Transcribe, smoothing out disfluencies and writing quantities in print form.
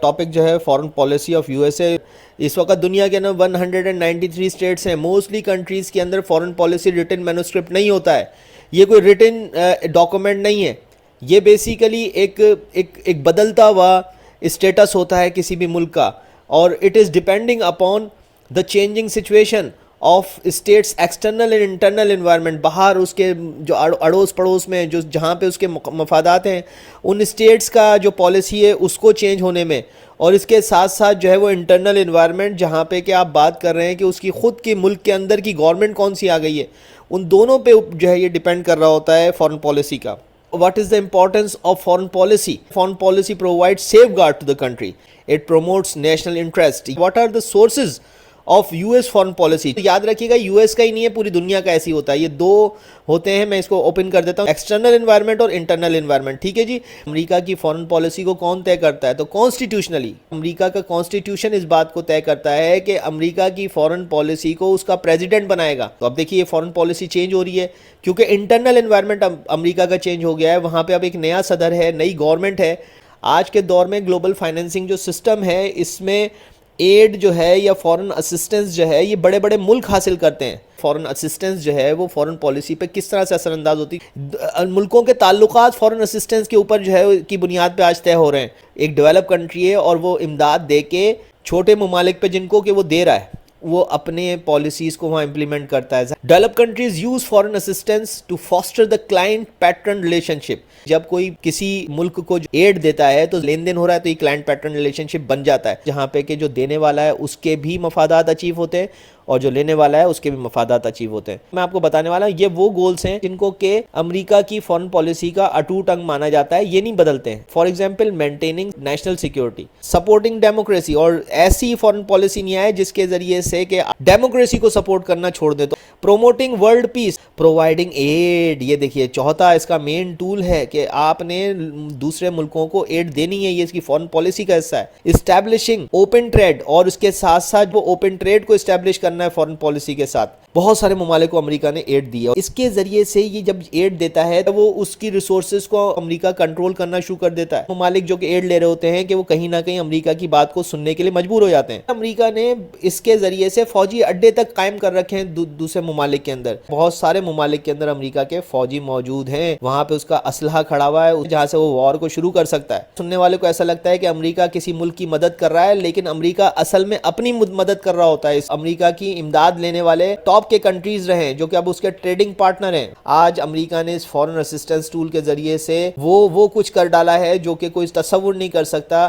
Topic جو ہے foreign policy of U S A. اس وقت دنیا کے اندر 193 اسٹیٹس ہیں. موسٹلی کنٹریز کے اندر فارن پالیسی ریٹن مینوسکرپٹ نہیں ہوتا ہے. یہ کوئی ریٹن ڈاکومنٹ نہیں ہے. یہ بیسیکلی ایک بدلتا ہوا اسٹیٹس ہوتا ہے کسی بھی ملک کا, اور it is depending upon the changing situation of states external and internal environment. باہر اس کے جو اڑوس پڑوس میں جو جہاں پہ اس کے مفادات ہیں, ان اسٹیٹس کا جو پالیسی ہے اس کو چینج ہونے میں, اور اس کے ساتھ ساتھ جو ہے وہ انٹرنل انوائرمنٹ جہاں پہ کہ آپ بات کر رہے ہیں کہ اس کی خود کی ملک کے اندر کی گورنمنٹ کون سی آ گئی ہے, ان دونوں پہ جو ہے یہ ڈیپینڈ کر رہا ہوتا ہے فارن پالیسی کا. What is the importance of foreign policy? Foreign policy provides safeguard to the country. It promotes national interest. What are the sources of US foreign policy? تو یاد رکھیے گا US کا ہی نہیں ہے, پوری دنیا کا ایسی ہوتا ہے. یہ دو ہوتے ہیں, میں اس کو اوپن کر دیتا ہوں, ایکسٹرنل انوائرمنٹ اور انٹرنل انوائرمنٹ. ٹھیک ہے جی. امریکہ کی فارن پالیسی کو کون طے کرتا ہے؟ تو کانسٹیٹیوشنلی امریکہ کا کانسٹیٹیوشن اس بات کو طے کرتا ہے کہ امریکہ کی فارن پالیسی کو اس کا پریزیڈنٹ بنائے گا. تو اب دیکھیے فارن پالیسی چینج ہو رہی ہے کیونکہ انٹرنل انوائرمنٹ امریکہ کا چینج ہو گیا ہے. وہاں پہ اب ایک نیا صدر ہے, نئی گورنمنٹ ہے. آج کے دور میں گلوبل فائنینسنگ جو سسٹم ہے, اس میں ایڈ جو ہے یا فورن اسسٹنس جو ہے یہ بڑے بڑے ملک حاصل کرتے ہیں. فورن اسسٹنس جو ہے وہ فورن پالیسی پہ کس طرح سے اثر انداز ہوتی ہے. ملکوں کے تعلقات فورن اسسٹنس کے اوپر جو ہے کی بنیاد پہ آج طے ہو رہے ہیں. ایک ڈیولپ کنٹری ہے اور وہ امداد دے کے چھوٹے ممالک پہ جن کو کہ وہ دے رہا ہے, وہ اپنے پالیسیز کو وہاں امپلیمنٹ کرتا ہے. Develop countries use foreign assistance to foster the client patron relationship. جب کوئی کسی ملک کو ایڈ دیتا ہے تو لین دین ہو رہا ہے, تو یہ کلائنٹ پیٹرن ریلیشن شپ بن جاتا ہے, جہاں پہ کہ جو دینے والا ہے اس کے بھی مفادات اچیو ہوتے ہیں اور جو لینے والا ہے اس کے بھی مفادات اچیو ہوتے ہیں. میں آپ کو بتانے والا ہوں یہ وہ گولز ہیں جن کو کہ امریکہ کی فارن پالیسی کا اٹوٹ انگ مانا جاتا ہے, یہ نہیں بدلتے ہیں. For example maintaining national security, supporting democracy, اور ایسی فارن پالیسی نہیں آئے جس کے ذریعے سے کہ ڈیموکریسی کو سپورٹ کرنا چھوڑ دے. تو promoting world peace, providing aid, یہ دیکھیے چوتھا اس کا مین ٹول ہے کہ آپ نے دوسرے ملکوں کو ایڈ دینی ہے, یہ اس کی فارن پالیسی کا حصہ ہے. اسٹیبلشنگ اوپن ٹریڈ, اور اس کے ساتھ ساتھ وہ اوپن ٹریڈ کو اسٹیبلش کرنا ہے فارن پالیسی کے ساتھ. بہت سارے ممالک کو امریکہ نے ایڈ دی ہے. اس کے ذریعے سے یہ جب ایڈ دیتا ہے تو وہ اس کی ریسورسز کو امریکہ کنٹرول کرنا شروع کر دیتا ہے. ممالک جو کہ ایڈ لے رہے ہوتے ہیں کہ وہ کہیں نہ کہیں امریکہ کی بات کو سننے کے لیے مجبور ہو جاتے ہیں. امریکہ نے اس کے ذریعے سے فوجی اڈے تک قائم کر رکھے ہیں دوسرے ممالک کے اندر. بہت سارے ممالک کے اندر امریکہ کے فوجی موجود ہیں, وہاں پہ اس کا اسلحہ کھڑا ہوا ہے جہاں سے وہ وار کو شروع کر سکتا ہے. سننے والے کو ایسا لگتا ہے کہ امریکہ کسی ملک کی مدد کر رہا ہے, لیکن امریکہ اصل میں اپنی مدد کر رہا ہوتا ہے. امریکہ کی امداد لینے والے ٹاپ کے کنٹریز رہے جو کہ اب اس کے ٹریڈنگ پارٹنر ہیں. آج امریکہ نے اس فورن اسسٹنس ٹول کے ذریعے سے وہ کچھ کر ڈالا ہے جو کہ کوئی تصور نہیں کر سکتا.